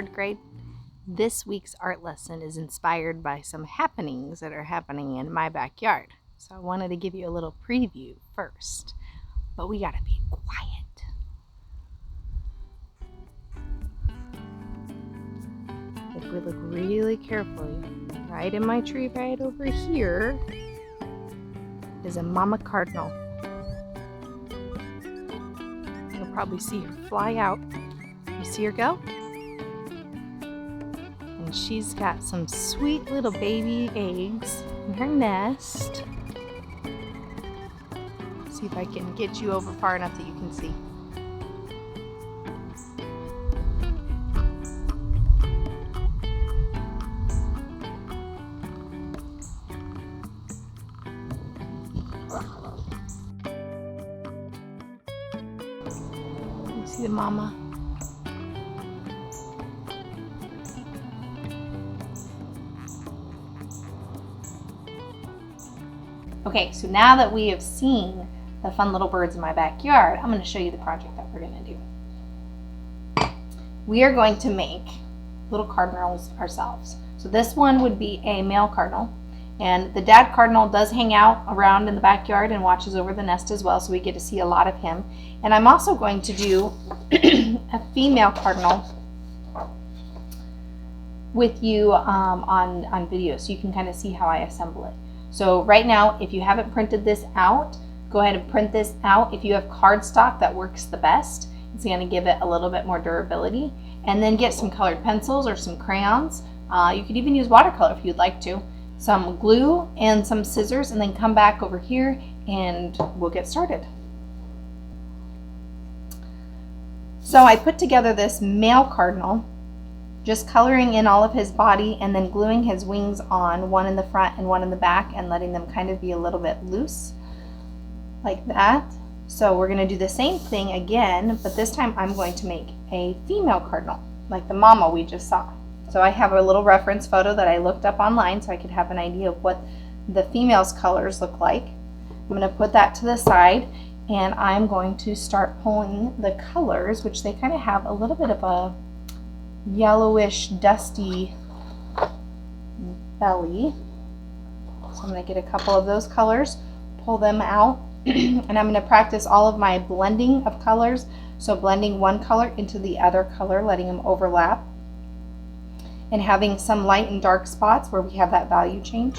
3rd grade. This week's art lesson is inspired by some happenings that are happening in my backyard. So I wanted to give you a little preview first, but we gotta be quiet. If we look really carefully, right in my tree right over here is a mama cardinal. You'll probably see her fly out. You see her go? And she's got some sweet little baby eggs in her nest. See if I can get you over far enough that you can see. You see the mama? Okay, so now that we have seen the fun little birds in my backyard, I'm going to show you the project that we're going to do. We are going to make little cardinals ourselves. So this one would be a male cardinal, and the dad cardinal does hang out around in the backyard and watches over the nest as well, so we get to see a lot of him. And I'm also going to do a female cardinal with you on video, so you can kind of see how I assemble it. So right now, if you haven't printed this out, go ahead and print this out. If you have cardstock, that works the best. It's going to give it a little bit more durability. And then get some colored pencils or some crayons. You could even use watercolor if you'd like to. Some glue and some scissors, and then come back over here and we'll get started. So I put together this male cardinal, just coloring in all of his body and then gluing his wings on, one in the front and one in the back, and letting them kind of be a little bit loose like that. So we're going to do the same thing again, but this time I'm going to make a female cardinal like the mama we just saw. So I have a little reference photo that I looked up online so I could have an idea of what the female's colors look like. I'm going to put that to the side, and I'm going to start pulling the colors, which they kind of have a little bit of a yellowish, dusty belly. So I'm going to get a couple of those colors, pull them out, and I'm going to practice all of my blending of colors. So blending one color into the other color, letting them overlap, and having some light and dark spots where we have that value change.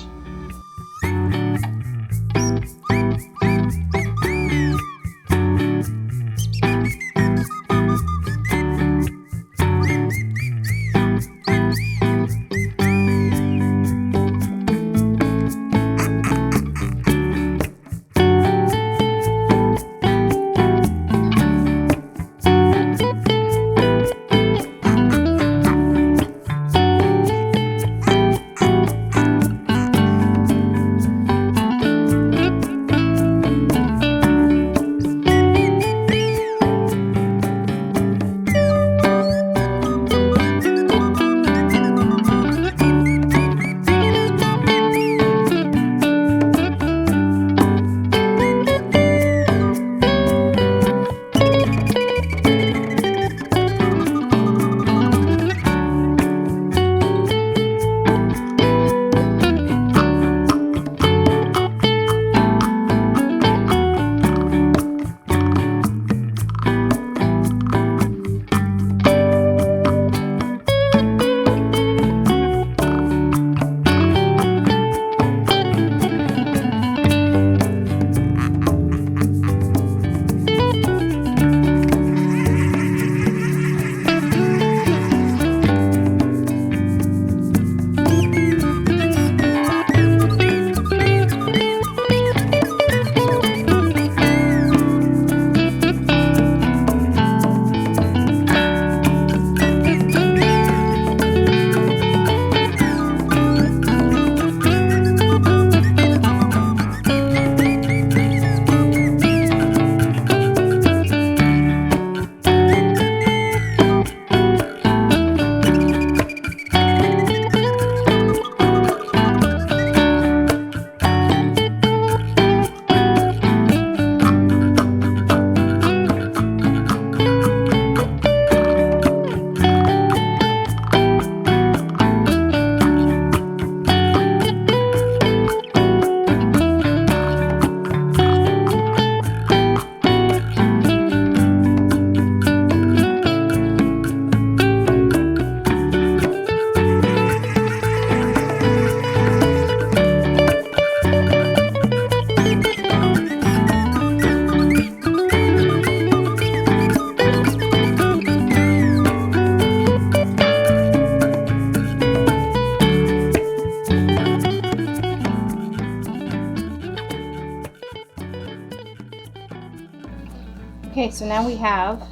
Okay, so now we have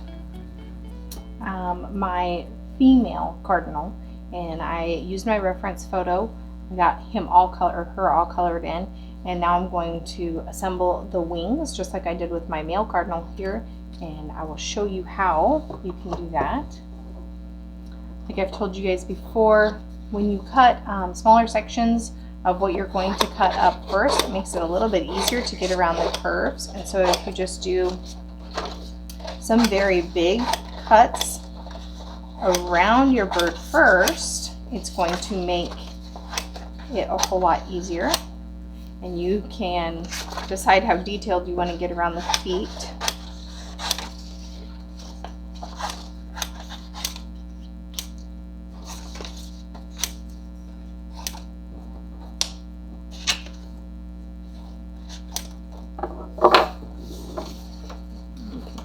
my female cardinal, and I used my reference photo. I got him all her all colored in, and now I'm going to assemble the wings just like I did with my male cardinal here, and I will show you how you can do that. Like I've told you guys before, when you cut smaller sections of what you're going to cut up first, it makes it a little bit easier to get around the curves. And so if you just do some very big cuts around your bird first, it's going to make it a whole lot easier. And you can decide how detailed you want to get around the feet.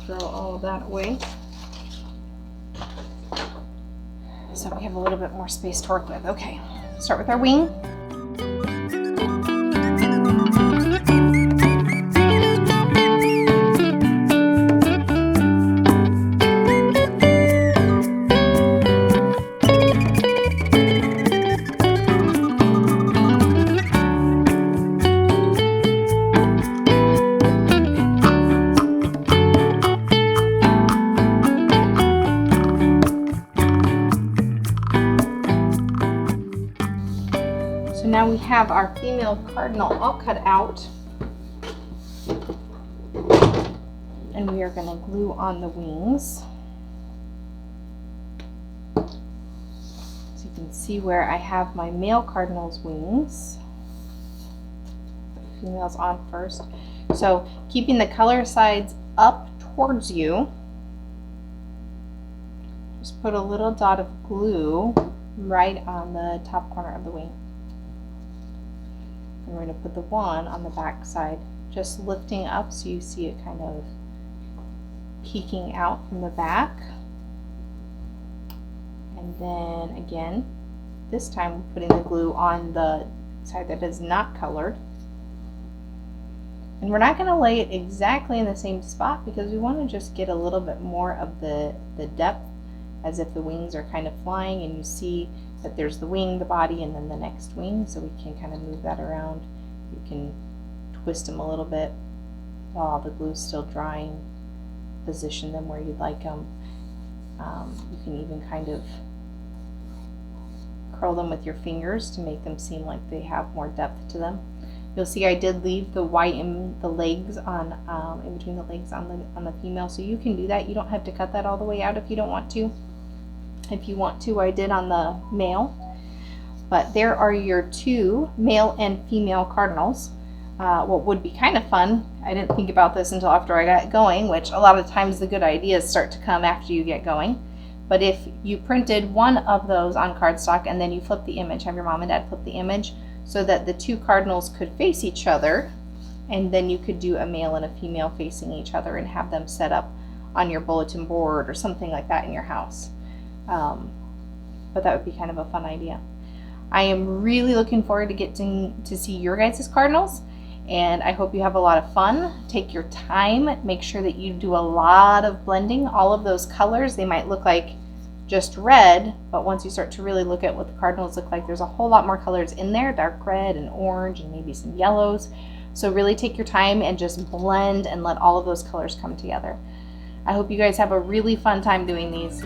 Throw all of that away. So we have a little bit more space to work with. Okay, start with our wing. So now we have our female cardinal all cut out, and we are going to glue on the wings. So you can see where I have my male cardinal's wings. Put the females on first. So keeping the color sides up towards you, just put a little dot of glue right on the top corner of the wing. And we're going to put the one on the back side, just lifting up so you see it kind of peeking out from the back. And then again, this time we're putting the glue on the side that is not colored. And we're not going to lay it exactly in the same spot because we want to just get a little bit more of the depth, as if the wings are kind of flying and you see that there's the wing, the body, and then the next wing, so we can kind of move that around. You can twist them a little bit while the glue's still drying, position them where you'd like them. You can even kind of curl them with your fingers to make them seem like they have more depth to them. You'll see I did leave the white in the legs on in between the legs on the female, so you can do that. You don't have to cut that all the way out if you don't want to. If you want to, I did on the male. But there are your two male and female cardinals. What would be kind of fun, I didn't think about this until after I got going, which a lot of times the good ideas start to come after you get going. But if you printed one of those on cardstock and then you flip the image, have your mom and dad flip the image so that the two cardinals could face each other, and then you could do a male and a female facing each other and have them set up on your bulletin board or something like that in your house. But that would be kind of a fun idea. I am really looking forward to getting to see your guys' cardinals, and I hope you have a lot of fun. Take your time, make sure that you do a lot of blending. All of those colors, they might look like just red, but once you start to really look at what the cardinals look like, there's a whole lot more colors in there, dark red and orange and maybe some yellows. So really take your time and just blend and let all of those colors come together. I hope you guys have a really fun time doing these.